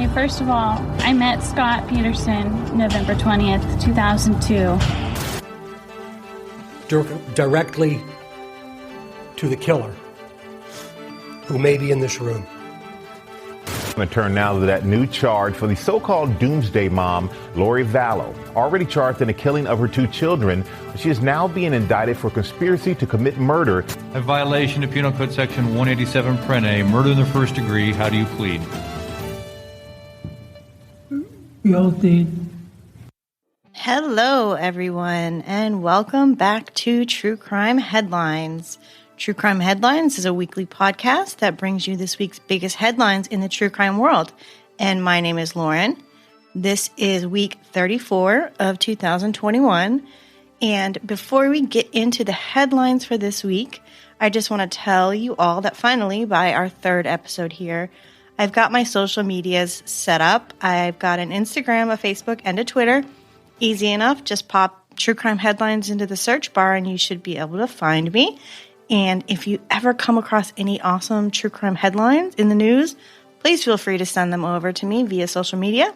Okay, first of all, I met Scott Peterson November 20th, 2002. Directly to the killer, who may be in this room. I'm going to turn now to that new charge for the so-called doomsday mom, Lori Vallow. Already charged in the killing of her two children, she is now being indicted for conspiracy to commit murder. A violation of Penal Code Section 187 Prene, murder in the first degree. How do you plead? Guilty. Hello, everyone, and welcome back to True Crime Headlines. True Crime Headlines is a weekly podcast that brings you this week's biggest headlines in the true crime world. And my name is Lauren. This is week 34 of 2021. And before we get into the headlines for this week, I just want to tell you all that finally, by our third episode here, I've got my social medias set up. I've got an Instagram, a Facebook, and a Twitter. Easy enough. Just pop True Crime Headlines into the search bar and you should be able to find me. And if you ever come across any awesome true crime headlines in the news, please feel free to send them over to me via social media.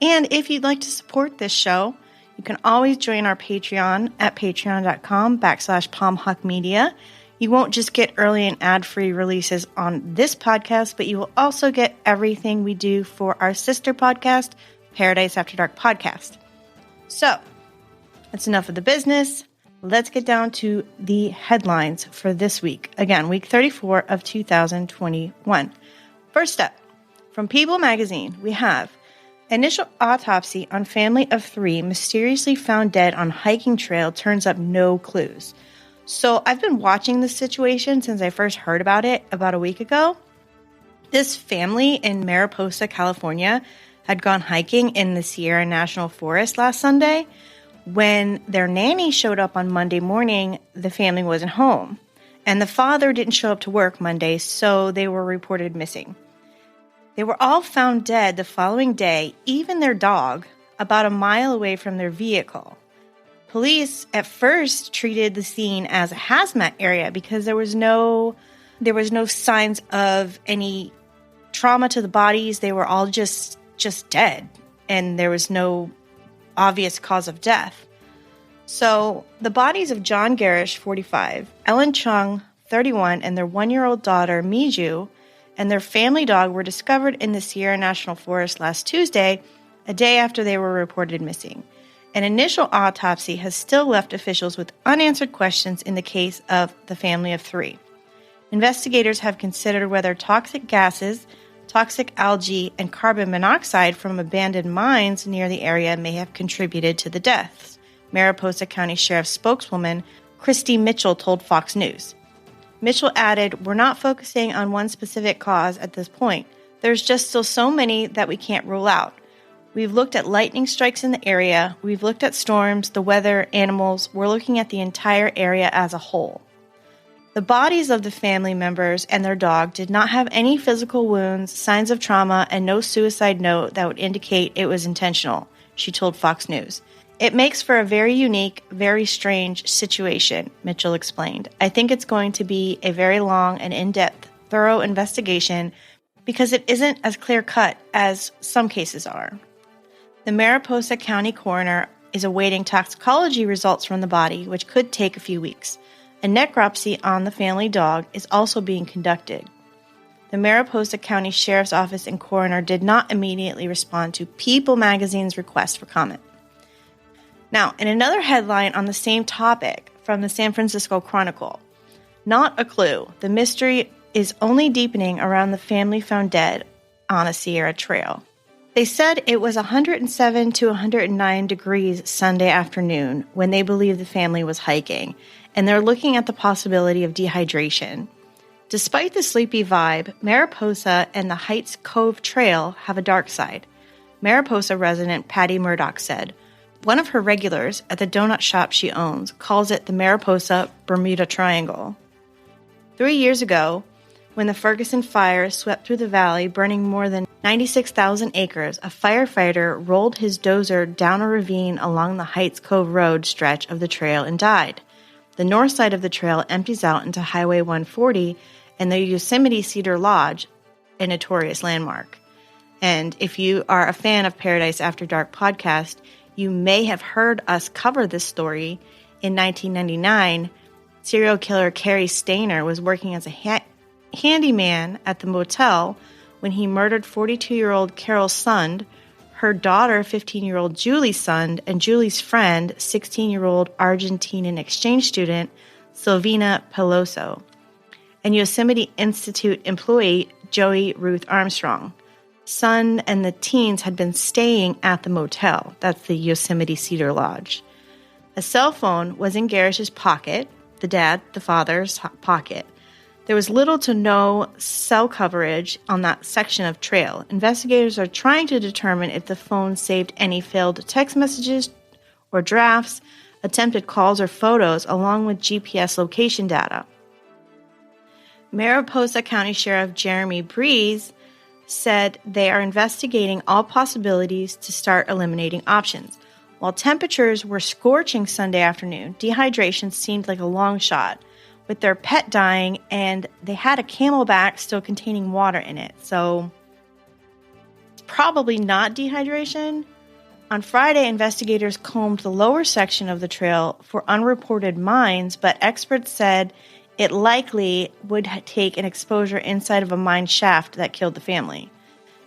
And if you'd like to support this show, you can always join our Patreon at patreon.com/palmhawkmedia. You won't just get early and ad-free releases on this podcast, but you will also get everything we do for our sister podcast, Paradise After Dark Podcast. So, that's enough of the business. Let's get down to the headlines for this week. Again, week 34 of 2021. First up, from People magazine, we have initial autopsy on family of 3 mysteriously found dead on hiking trail turns up no clues. So I've been watching this situation since I first heard about it about a week ago. This family in Mariposa, California, had gone hiking in the Sierra National Forest last Sunday. When their nanny showed up on Monday morning, the family wasn't home, and the father didn't show up to work Monday, so they were reported missing. They were all found dead the following day, even their dog, about a mile away from their vehicle. Police at first treated the scene as a hazmat area because there was no signs of any trauma to the bodies. They were all just dead, and there was no obvious cause of death. So the bodies of John Garish, 45, Ellen Chung, 31, and their 1-year-old daughter, Miju, and their family dog were discovered in the Sierra National Forest last Tuesday, a day after they were reported missing. An initial autopsy has still left officials with unanswered questions in the case of the family of 3. Investigators have considered whether toxic gases, toxic algae, and carbon monoxide from abandoned mines near the area may have contributed to the deaths, Mariposa County Sheriff's spokeswoman Christy Mitchell told Fox News. Mitchell added, "We're not focusing on one specific cause at this point. There's just still so many that we can't rule out. We've looked at lightning strikes in the area, we've looked at storms, the weather, animals, we're looking at the entire area as a whole." The bodies of the family members and their dog did not have any physical wounds, signs of trauma, and no suicide note that would indicate it was intentional, she told Fox News. "It makes for a very unique, very strange situation," Mitchell explained. "I think it's going to be a very long and in-depth, thorough investigation because it isn't as clear-cut as some cases are." The Mariposa County coroner is awaiting toxicology results from the body, which could take a few weeks. A necropsy on the family dog is also being conducted. The Mariposa County Sheriff's Office and coroner did not immediately respond to People magazine's request for comment. Now, in another headline on the same topic from the San Francisco Chronicle, not a clue. The mystery is only deepening around the family found dead on a Sierra trail. They said it was 107 to 109 degrees Sunday afternoon when they believe the family was hiking, and they're looking at the possibility of dehydration. Despite the sleepy vibe, Mariposa and the Heights Cove Trail have a dark side. Mariposa resident Patty Murdoch said, "One of her regulars at the donut shop she owns calls it the Mariposa Bermuda Triangle." 3 years ago, when the Ferguson fire swept through the valley, burning more than 96,000 acres, a firefighter rolled his dozer down a ravine along the Heights Cove Road stretch of the trail and died. The north side of the trail empties out into Highway 140 and the Yosemite Cedar Lodge, a notorious landmark. And if you are a fan of Paradise After Dark podcast, you may have heard us cover this story. In 1999, serial killer Cary Stayner was working as a handyman at the motel when he murdered 42-year-old Carol Sund, her daughter, 15-year-old Julie Sund, and Julie's friend, 16-year-old Argentinian exchange student Silvina Peloso, and Yosemite Institute employee Joey Ruth Armstrong. Sund and the teens had been staying at the motel. That's the Yosemite Cedar Lodge. A cell phone was in Garish's pocket, the father's pocket. There was little to no cell coverage on that section of trail. Investigators are trying to determine if the phone saved any failed text messages or drafts, attempted calls or photos, along with GPS location data. Mariposa County Sheriff Jeremy Breeze said they are investigating all possibilities to start eliminating options. While temperatures were scorching Sunday afternoon, dehydration seemed like a long shot, with their pet dying, and they had a Camelback still containing water in it. So it's probably not dehydration. On Friday, investigators combed the lower section of the trail for unreported mines, but experts said it likely would take an exposure inside of a mine shaft that killed the family.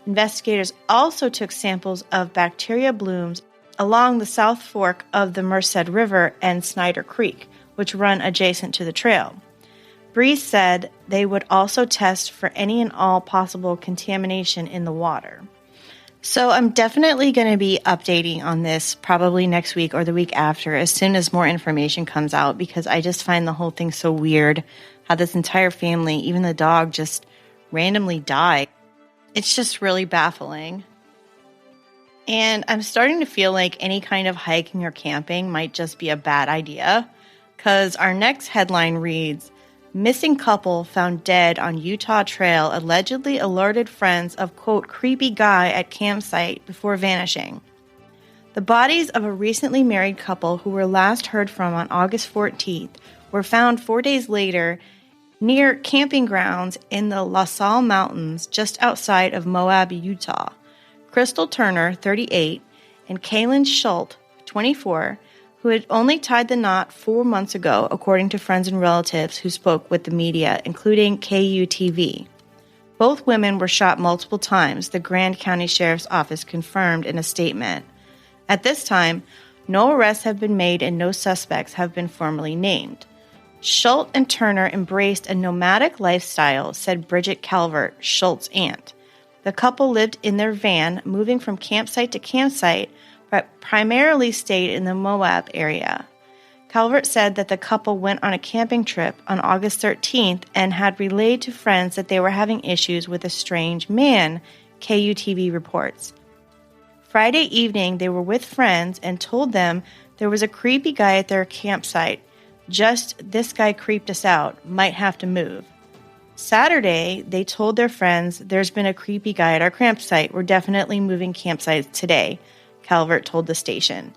Investigators also took samples of bacteria blooms along the South Fork of the Merced River and Snyder Creek, which run adjacent to the trail. Breeze said they would also test for any and all possible contamination in the water. So I'm definitely going to be updating on this probably next week or the week after as soon as more information comes out, because I just find the whole thing so weird how this entire family, even the dog, just randomly died. It's just really baffling. And I'm starting to feel like any kind of hiking or camping might just be a bad idea, because our next headline reads, "Missing couple found dead on Utah trail allegedly alerted friends of, quote, creepy guy at campsite before vanishing." The bodies of a recently married couple who were last heard from on August 14th were found 4 days later near camping grounds in the La Salle Mountains just outside of Moab, Utah. Crystal Turner, 38, and Kaylin Schultz, 24, who had only tied the knot 4 months ago, according to friends and relatives who spoke with the media, including KUTV. Both women were shot multiple times, the Grand County Sheriff's Office confirmed in a statement. At this time, no arrests have been made and no suspects have been formally named. Schultz and Turner embraced a nomadic lifestyle, said Bridget Calvert, Schultz's aunt. The couple lived in their van, moving from campsite to campsite, but primarily stayed in the Moab area. Calvert said that the couple went on a camping trip on August 13th and had relayed to friends that they were having issues with a strange man, KUTV reports. Friday evening, they were with friends and told them there was a creepy guy at their campsite. Just, this guy creeped us out, might have to move. Saturday, they told their friends, there's been a creepy guy at our campsite. We're definitely moving campsites today, Calvert told the station.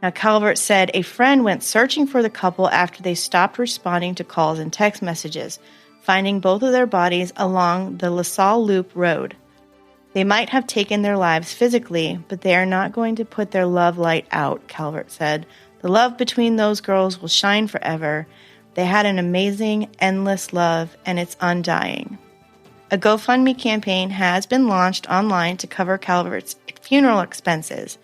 Now, Calvert said a friend went searching for the couple after they stopped responding to calls and text messages, finding both of their bodies along the La Salle Loop Road. They might have taken their lives physically, but they are not going to put their love light out, Calvert said. The love between those girls will shine forever. They had an amazing, endless love, and it's undying. A GoFundMe campaign has been launched online to cover Calvert's funeral expenses.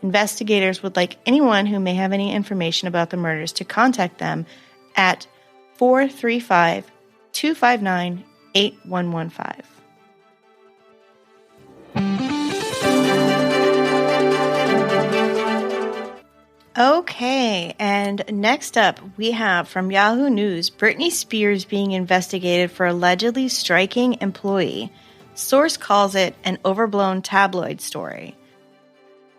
Investigators would like anyone who may have any information about the murders to contact them at 435-259-8115. Okay, and next up we have from Yahoo News, Britney Spears being investigated for allegedly striking employee. Source calls it an overblown tabloid story.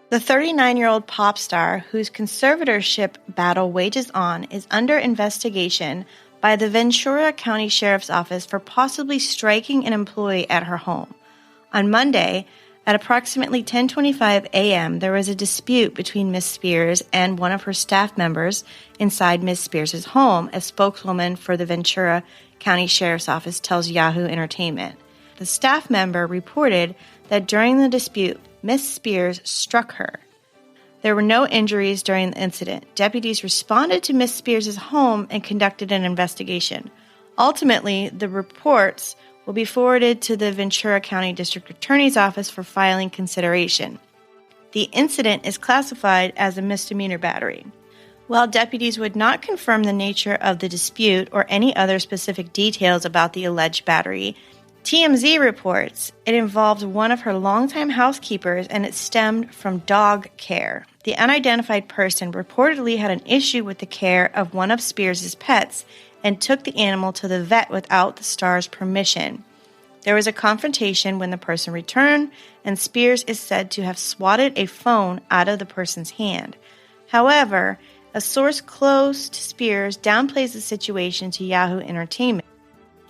The 39-year-old pop star, whose conservatorship battle wages on, is under investigation by the Ventura County Sheriff's Office for possibly striking an employee at her home. On Monday, at approximately 10:25 a.m., there was a dispute between Ms. Spears and one of her staff members inside Ms. Spears' home, a spokeswoman for the Ventura County Sheriff's Office tells Yahoo Entertainment. the staff member reported that during the dispute, Miss Spears struck her. There were no injuries during the incident. Deputies responded to Miss Spears' home and conducted an investigation. Ultimately, the reports will be forwarded to the Ventura County District Attorney's Office for filing consideration. The incident is classified as a misdemeanor battery. While deputies would not confirm the nature of the dispute or any other specific details about the alleged battery, TMZ reports it involved one of her longtime housekeepers and it stemmed from dog care. The unidentified person reportedly had an issue with the care of one of Spears' pets and took the animal to the vet without the star's permission. There was a confrontation when the person returned, and Spears is said to have swatted a phone out of the person's hand. However, a source close to Spears downplays the situation to Yahoo Entertainment,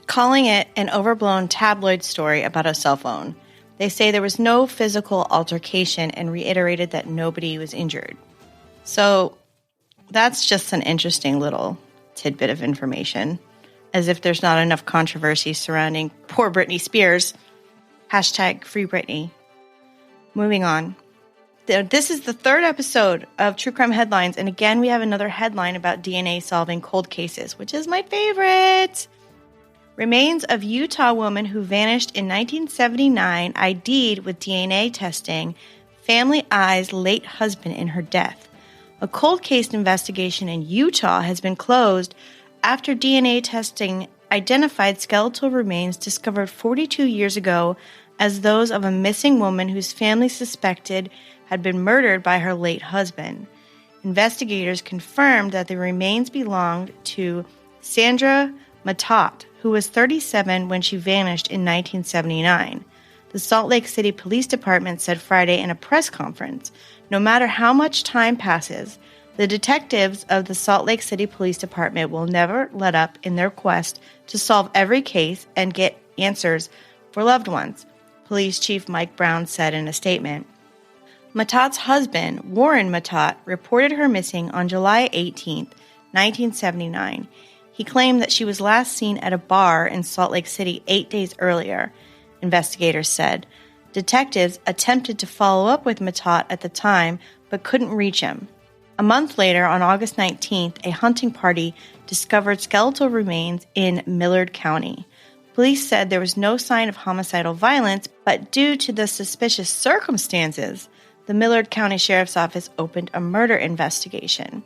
calling it an overblown tabloid story about a cell phone. They say there was no physical altercation and reiterated that nobody was injured. So that's just an interesting little tidbit of information. As if there's not enough controversy surrounding poor Britney Spears. Hashtag Free Britney. Moving on. This is the third episode of True Crime Headlines, and again we have another headline about DNA solving cold cases, which is my favorite. Remains of Utah woman who vanished in 1979 ID'd with DNA testing. Family eyes late husband in her death. A cold case investigation in Utah has been closed after DNA testing identified skeletal remains discovered 42 years ago as those of a missing woman whose family suspected had been murdered by her late husband. Investigators confirmed that the remains belonged to Sandra Matat, who was 37 when she vanished in 1979. The Salt Lake City Police Department said Friday in a press conference, no matter how much time passes, the detectives of the Salt Lake City Police Department will never let up in their quest to solve every case and get answers for loved ones, Police Chief Mike Brown said in a statement. Matat's husband, Warren Matat, reported her missing on July 18, 1979. He claimed that she was last seen at a bar in Salt Lake City 8 days earlier, investigators said. Detectives attempted to follow up with Matat at the time, but couldn't reach him. A month later, on August 19th, a hunting party discovered skeletal remains in Millard County. Police said there was no sign of homicidal violence, but due to the suspicious circumstances, the Millard County Sheriff's Office opened a murder investigation.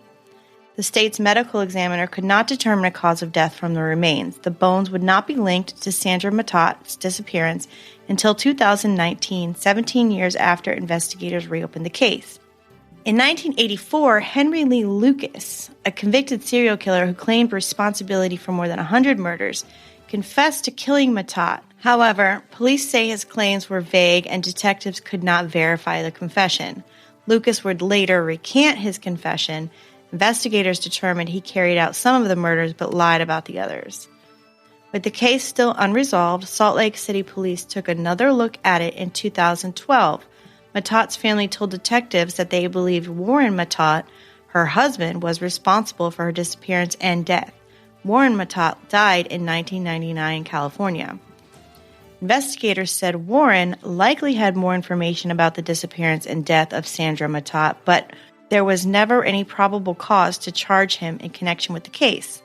The state's medical examiner could not determine a cause of death from the remains. The bones would not be linked to Sandra Matat's disappearance until 2019, 17 years after investigators reopened the case. In 1984, Henry Lee Lucas, a convicted serial killer who claimed responsibility for more than 100 murders, confessed to killing Matat. However, police say his claims were vague and detectives could not verify the confession. Lucas would later recant his confession. Investigators determined he carried out some of the murders but lied about the others. With the case still unresolved, Salt Lake City police took another look at it in 2012. Matat's family told detectives that they believed Warren Matat, her husband, was responsible for her disappearance and death. Warren Matat died in 1999 in California. Investigators said Warren likely had more information about the disappearance and death of Sandra Matat, but there was never any probable cause to charge him in connection with the case.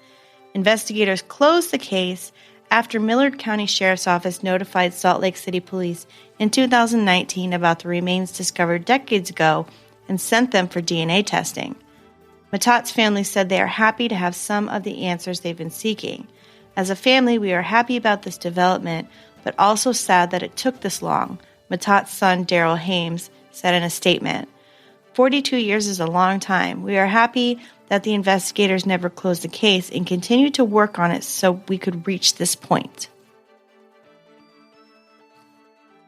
Investigators closed the case after Millard County Sheriff's Office notified Salt Lake City Police in 2019 about the remains discovered decades ago and sent them for DNA testing. Matat's family said they are happy to have some of the answers they've been seeking. As a family, we are happy about this development, but also sad that it took this long, Matat's son Daryl Hames said in a statement. 42 years is a long time. We are happy that the investigators never closed the case and continued to work on it so we could reach this point.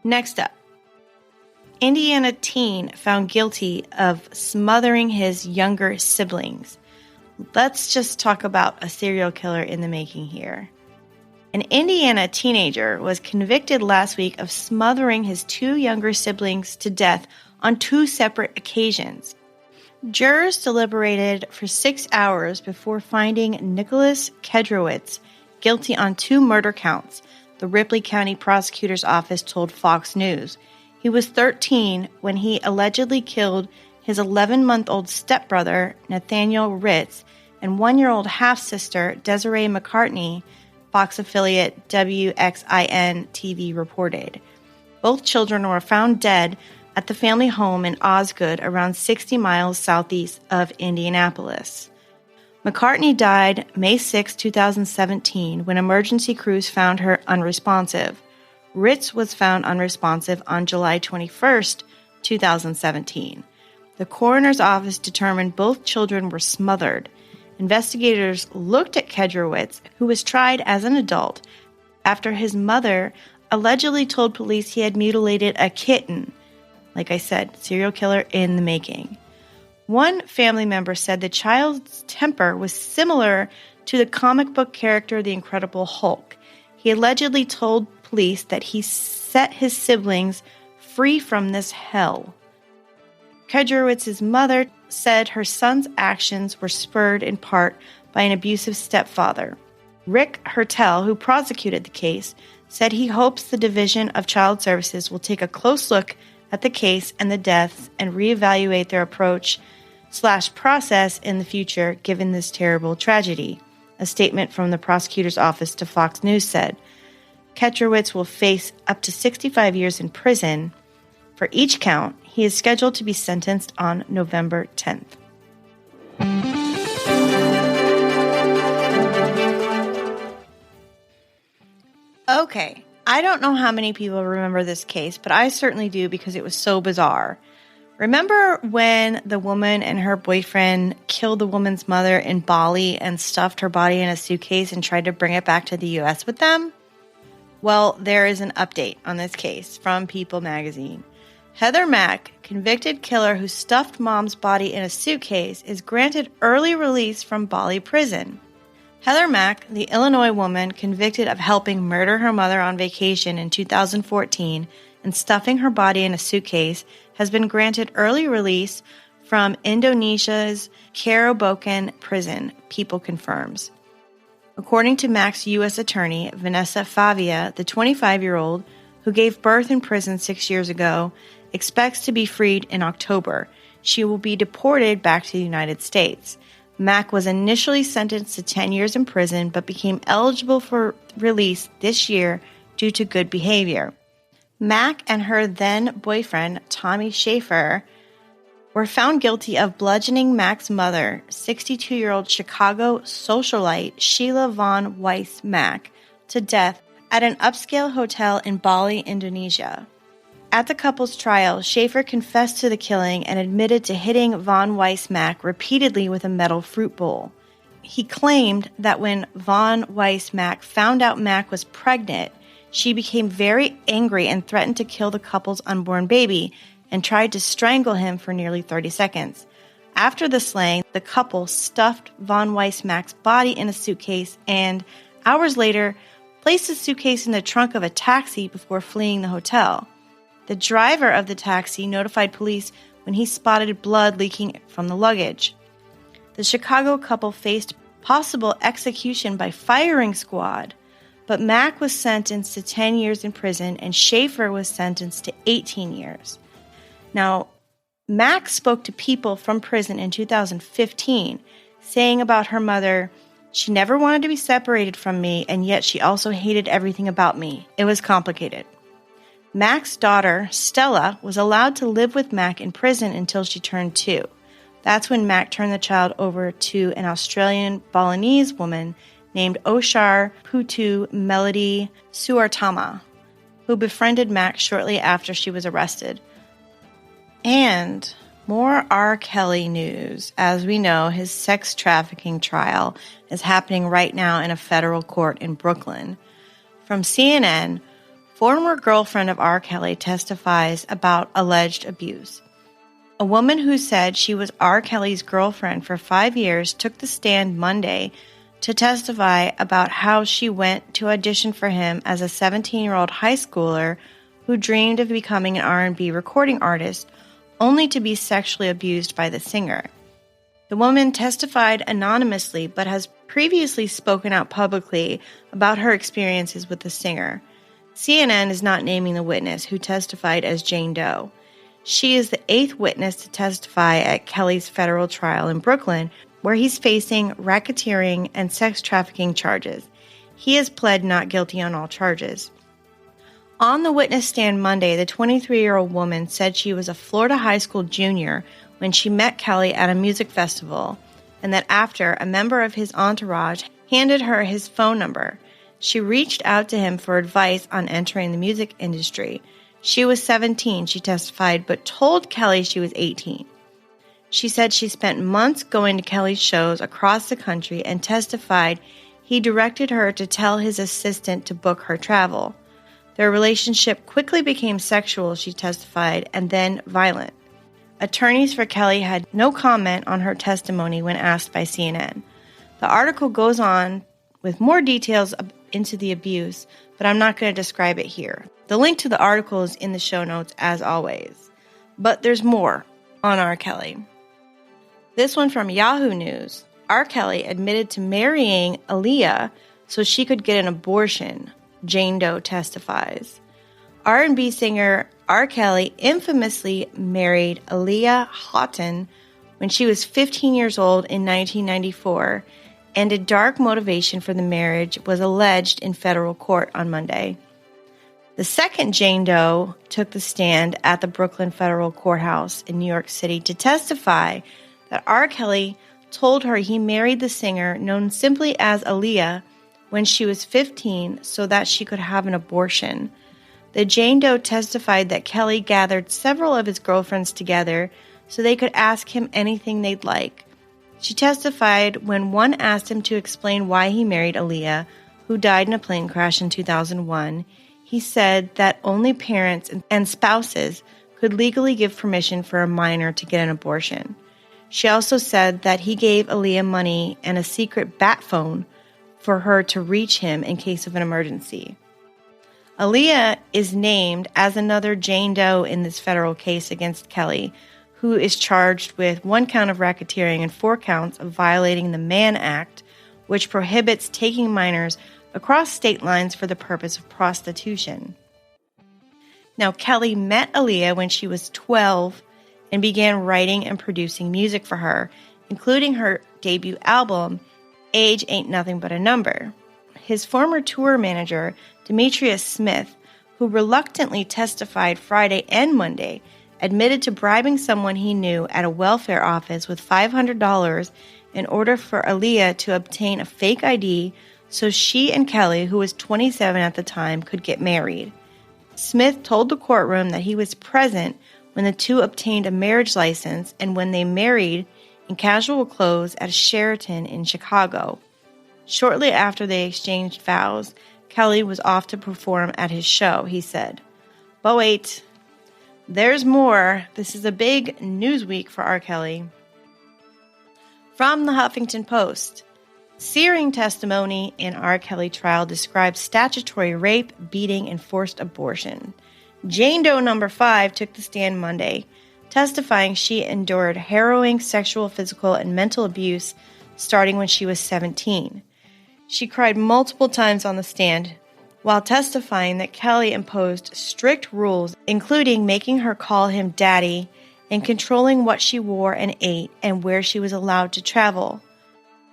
Next up, Indiana teen found guilty of smothering his younger siblings. Let's just talk about a serial killer in the making here. An Indiana teenager was convicted last week of smothering his two younger siblings to death on two separate occasions. Jurors deliberated for 6 hours before finding Nicholas Kedrowitz guilty on 2 murder counts. the Ripley County Prosecutor's Office told Fox News. He was 13 when he allegedly killed his 11-month-old stepbrother, Nathaniel Ritz, and 1-year-old half-sister, Desiree McCartney, Fox affiliate WXIN TV reported. Both children were found dead at the family home in Osgood, around 60 miles southeast of Indianapolis. McCartney died May 6, 2017, when emergency crews found her unresponsive. Ritz was found unresponsive on July 21, 2017. The coroner's office determined both children were smothered. Investigators looked at Kedrowitz, who was tried as an adult, after his mother allegedly told police he had mutilated a kitten. Like I said, serial killer in the making. One family member said the child's temper was similar to the comic book character The Incredible Hulk. He allegedly told police that he set his siblings free from this hell. Kedrowitz's mother said her son's actions were spurred in part by an abusive stepfather. Rick Hertel, who prosecuted the case, said he hopes the Division of Child Services will take a close look at the case and the deaths and reevaluate their approach/process in the future given this terrible tragedy. A statement from the prosecutor's office to Fox News said, Kedrowitz will face up to 65 years in prison. For each count, he is scheduled to be sentenced on November 10th. Okay, I don't know how many people remember this case, but I certainly do because it was so bizarre. Remember when the woman and her boyfriend killed the woman's mother in Bali and stuffed her body in a suitcase and tried to bring it back to the U.S. with them? Well, there is an update on this case from People magazine. Heather Mack, convicted killer who stuffed mom's body in a suitcase, is granted early release from Bali prison. Heather Mack, the Illinois woman convicted of helping murder her mother on vacation in 2014 and stuffing her body in a suitcase, has been granted early release from Indonesia's Karabokan prison, People confirms. According to Mack's U.S. attorney, Vanessa Favia, the 25-year-old who gave birth in prison 6 years ago, expects to be freed in October. She will be deported back to the United States. Mack was initially sentenced to 10 years in prison, but became eligible for release this year due to good behavior. Mack and her then-boyfriend, Tommy Schaefer, were found guilty of bludgeoning Mack's mother, 62-year-old Chicago socialite Sheila Von Weiss Mack, to death at an upscale hotel in Bali, Indonesia. At the couple's trial, Schaefer confessed to the killing and admitted to hitting Von Weiss Mack repeatedly with a metal fruit bowl. He claimed that when Von Weiss Mack found out Mack was pregnant, she became very angry and threatened to kill the couple's unborn baby and tried to strangle him for nearly 30 seconds. After the slaying, the couple stuffed Von Weiss Mack's body in a suitcase and, hours later, placed the suitcase in the trunk of a taxi before fleeing the hotel. The driver of the taxi notified police when he spotted blood leaking from the luggage. The Chicago couple faced possible execution by firing squad, but Mack was sentenced to 10 years in prison and Schaefer was sentenced to 18 years. Now, Mack spoke to People from prison in 2015, saying about her mother, "She never wanted to be separated from me, and yet she also hated everything about me. It was complicated." Mack's daughter, Stella, was allowed to live with Mack in prison until she turned 2. That's when Mack turned the child over to an Australian Balinese woman named Oshar Putu Melody Suartama, who befriended Mack shortly after she was arrested. And more R. Kelly news. As we know, his sex trafficking trial is happening right now in a federal court in Brooklyn. From CNN, former girlfriend of R. Kelly testifies about alleged abuse. A woman who said she was R. Kelly's girlfriend for 5 years took the stand Monday to testify about how she went to audition for him as a 17-year-old high schooler who dreamed of becoming an R&B recording artist, only to be sexually abused by the singer. The woman testified anonymously but has previously spoken out publicly about her experiences with the singer. CNN is not naming the witness who testified as Jane Doe. She is the 8th witness to testify at Kelly's federal trial in Brooklyn, where he's facing racketeering and sex trafficking charges. He has pled not guilty on all charges. On the witness stand Monday, the 23-year-old woman said she was a Florida high school junior when she met Kelly at a music festival, and that after, a member of his entourage handed her his phone number. She reached out to him for advice on entering the music industry. She was 17, she testified, but told Kelly she was 18. She said she spent months going to Kelly's shows across the country and testified he directed her to tell his assistant to book her travel. Their relationship quickly became sexual, she testified, and then violent. Attorneys for Kelly had no comment on her testimony when asked by CNN. The article goes on with more details into the abuse, but I'm not going to describe it here. The link to the article is in the show notes, as always. But there's more on R. Kelly. This one from Yahoo News. R. Kelly admitted to marrying Aaliyah so she could get an abortion, Jane Doe testifies. R&B singer R. Kelly infamously married Aaliyah Houghton when she was 15 years old in 1994, and a dark motivation for the marriage was alleged in federal court on Monday. The second Jane Doe took the stand at the Brooklyn Federal Courthouse in New York City to testify that R. Kelly told her he married the singer, known simply as Aaliyah, when she was 15 so that she could have an abortion. The Jane Doe testified that Kelly gathered several of his girlfriends together so they could ask him anything they'd like. She testified when one asked him to explain why he married Aaliyah, who died in a plane crash in 2001. He said that only parents and spouses could legally give permission for a minor to get an abortion. She also said that he gave Aaliyah money and a secret bat phone for her to reach him in case of an emergency. Aaliyah is named as another Jane Doe in this federal case against Kelly, who is charged with 1 count of racketeering and 4 counts of violating the Mann Act, which prohibits taking minors across state lines for the purpose of prostitution. Now, Kelly met Aaliyah when she was 12 and began writing and producing music for her, including her debut album, Age Ain't Nothing But a Number. His former tour manager, Demetrius Smith, who reluctantly testified Friday and Monday, admitted to bribing someone he knew at a welfare office with $500 in order for Aaliyah to obtain a fake ID so she and Kelly, who was 27 at the time, could get married. Smith told the courtroom that he was present when the two obtained a marriage license and when they married in casual clothes at a Sheraton in Chicago. Shortly after they exchanged vows, Kelly was off to perform at his show, he said. But wait, there's more. This is a big news week for R. Kelly. From the Huffington Post, searing testimony in R. Kelly trial describes statutory rape, beating, and forced abortion. Jane Doe number 5 took the stand Monday, testifying she endured harrowing sexual, physical, and mental abuse starting when she was 17. She cried multiple times on the stand while testifying that Kelly imposed strict rules, including making her call him daddy and controlling what she wore and ate and where she was allowed to travel.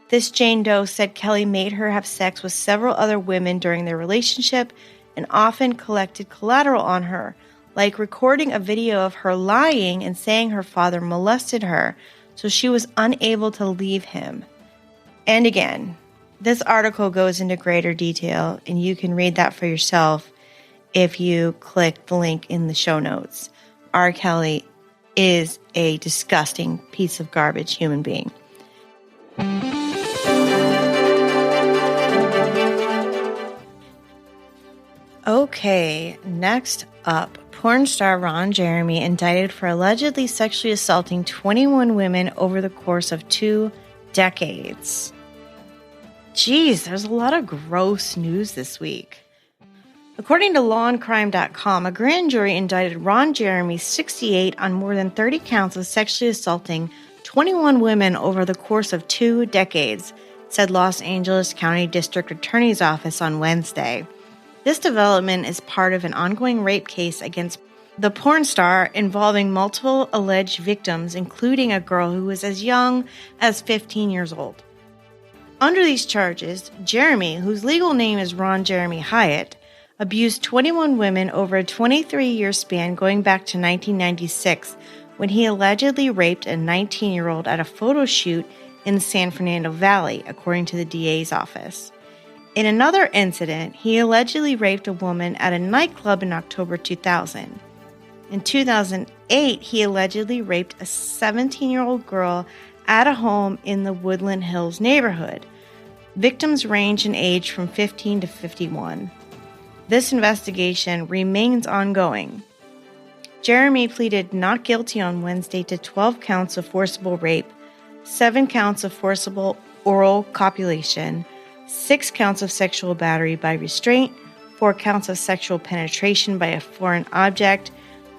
This Jane Doe said Kelly made her have sex with several other women during their relationship and often collected collateral on her, like recording a video of her lying and saying her father molested her, so she was unable to leave him. And again, this article goes into greater detail, and you can read that for yourself if you click the link in the show notes. R. Kelly is a disgusting piece of garbage human being. Okay, next up, porn star Ron Jeremy indicted for allegedly sexually assaulting 21 women over the course of 2 decades. Geez, there's a lot of gross news this week. According to lawandcrime.com, a grand jury indicted Ron Jeremy, 68, on more than 30 counts of sexually assaulting 21 women over the course of 2 decades, said Los Angeles County District Attorney's Office on Wednesday. This development is part of an ongoing rape case against the porn star involving multiple alleged victims, including a girl who was as young as 15 years old. Under these charges, Jeremy, whose legal name is Ron Jeremy Hyatt, abused 21 women over a 23-year span going back to 1996 when he allegedly raped a 19-year-old at a photo shoot in the San Fernando Valley, according to the DA's office. In another incident, he allegedly raped a woman at a nightclub in October 2000. In 2008, he allegedly raped a 17-year-old girl at a home in the Woodland Hills neighborhood. Victims range in age from 15 to 51. This investigation remains ongoing. Jeremy pleaded not guilty on Wednesday to 12 counts of forcible rape, 7 counts of forcible oral copulation, 6 counts of sexual battery by restraint, 4 counts of sexual penetration by a foreign object,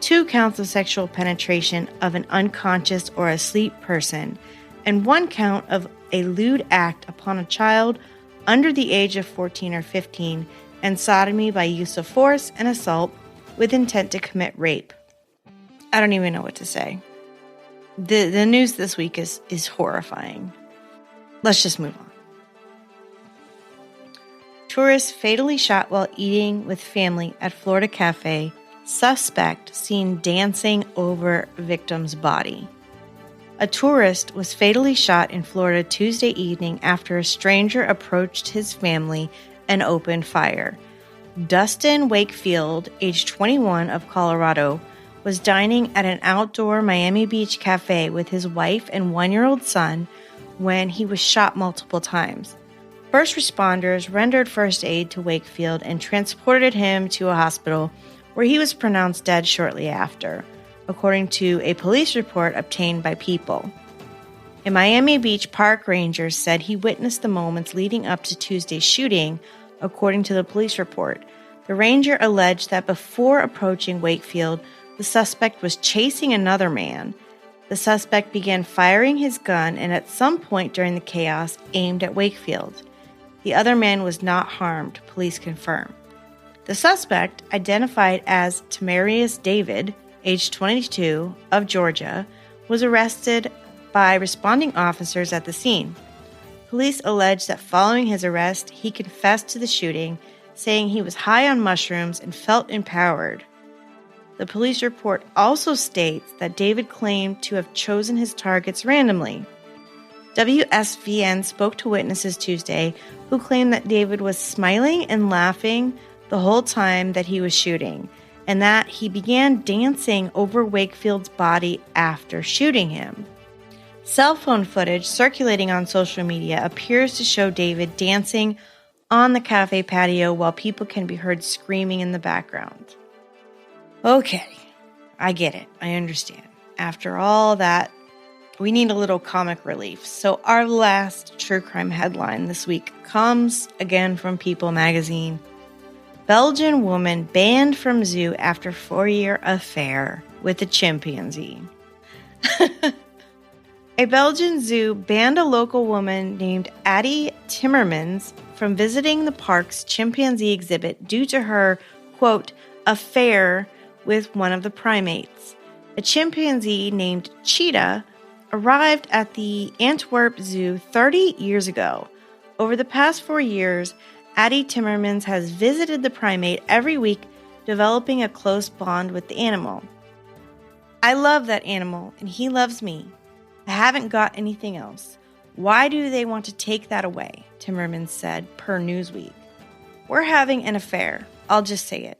2 counts of sexual penetration of an unconscious or asleep person, and 1 count of a lewd act upon a child under the age of 14 or 15, and sodomy by use of force and assault with intent to commit rape. I don't even know what to say. The news this week is horrifying. Let's just move on. Tourist fatally shot while eating with family at Florida cafe. Suspect seen dancing over victim's body. A tourist was fatally shot in Florida Tuesday evening after a stranger approached his family and opened fire. Dustin Wakefield, age 21 of Colorado, was dining at an outdoor Miami Beach cafe with his wife and 1-year-old son when he was shot multiple times. First responders rendered first aid to Wakefield and transported him to a hospital where he was pronounced dead shortly after, according to a police report obtained by People. A Miami Beach park ranger said he witnessed the moments leading up to Tuesday's shooting, according to the police report. The ranger alleged that before approaching Wakefield, the suspect was chasing another man. The suspect began firing his gun and at some point during the chaos aimed at Wakefield. The other man was not harmed, police confirmed. The suspect, identified as Tamarius David, age 22, of Georgia, was arrested by responding officers at the scene. Police allege that following his arrest, he confessed to the shooting, saying he was high on mushrooms and felt empowered. The police report also states that David claimed to have chosen his targets randomly. WSVN spoke to witnesses Tuesday who claimed that David was smiling and laughing the whole time that he was shooting, and that he began dancing over Wakefield's body after shooting him. Cell phone footage circulating on social media appears to show David dancing on the cafe patio while people can be heard screaming in the background. Okay, I get it. I understand. After all that, we need a little comic relief. So our last true crime headline this week comes again from People magazine. Belgian woman banned from zoo after 4-year affair with a chimpanzee. A Belgian zoo banned a local woman named Addie Timmermans from visiting the park's chimpanzee exhibit due to her, quote, affair with one of the primates. A chimpanzee named Cheetah arrived at the Antwerp Zoo 30 years ago. Over the past 4 years, Addie Timmermans has visited the primate every week, developing a close bond with the animal. I love that animal, and he loves me. I haven't got anything else. Why do they want to take that away? Timmermans said, per Newsweek. We're having an affair. I'll just say it.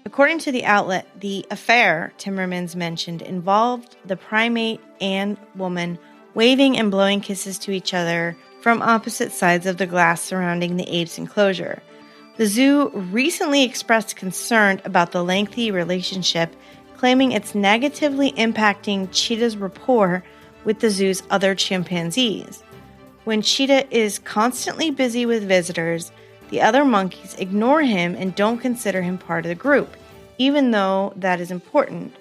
According to the outlet, the affair Timmermans mentioned involved the primate and woman waving and blowing kisses to each other from opposite sides of the glass surrounding the ape's enclosure. The zoo recently expressed concern about the lengthy relationship, claiming it's negatively impacting Cheetah's rapport with the zoo's other chimpanzees. When Cheetah is constantly busy with visitors, the other monkeys ignore him and don't consider him part of the group, even though that is important.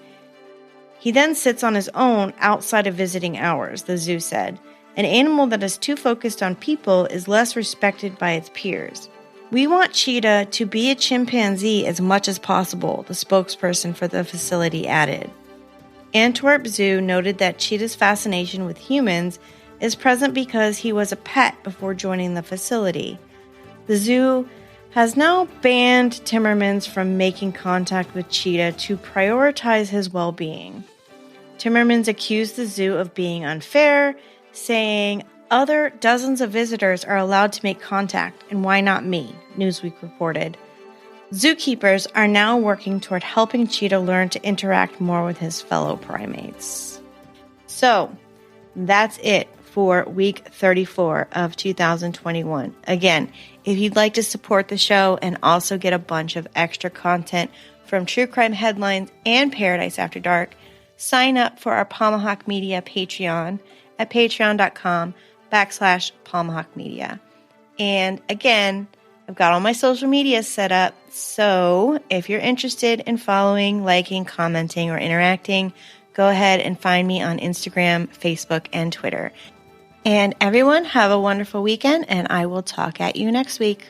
He then sits on his own outside of visiting hours, the zoo said. An animal that is too focused on people is less respected by its peers. We want Cheetah to be a chimpanzee as much as possible, the spokesperson for the facility added. Antwerp Zoo noted that Cheetah's fascination with humans is present because he was a pet before joining the facility. The zoo has now banned Timmermans from making contact with Cheetah to prioritize his well-being. Timmermans accused the zoo of being unfair, saying other dozens of visitors are allowed to make contact, and why not me? Newsweek reported. Zookeepers are now working toward helping Cheetah learn to interact more with his fellow primates. So, that's it for week 34 of 2021. Again, if you'd like to support the show and also get a bunch of extra content from True Crime Headlines and Paradise After Dark, sign up for our Palmahawk Media Patreon at patreon.com/Palmahawk Media. And again, I've got all my social media set up, so if you're interested in following, liking, commenting, or interacting, go ahead and find me on Instagram, Facebook, and Twitter. And everyone, have a wonderful weekend, and I will talk at you next week.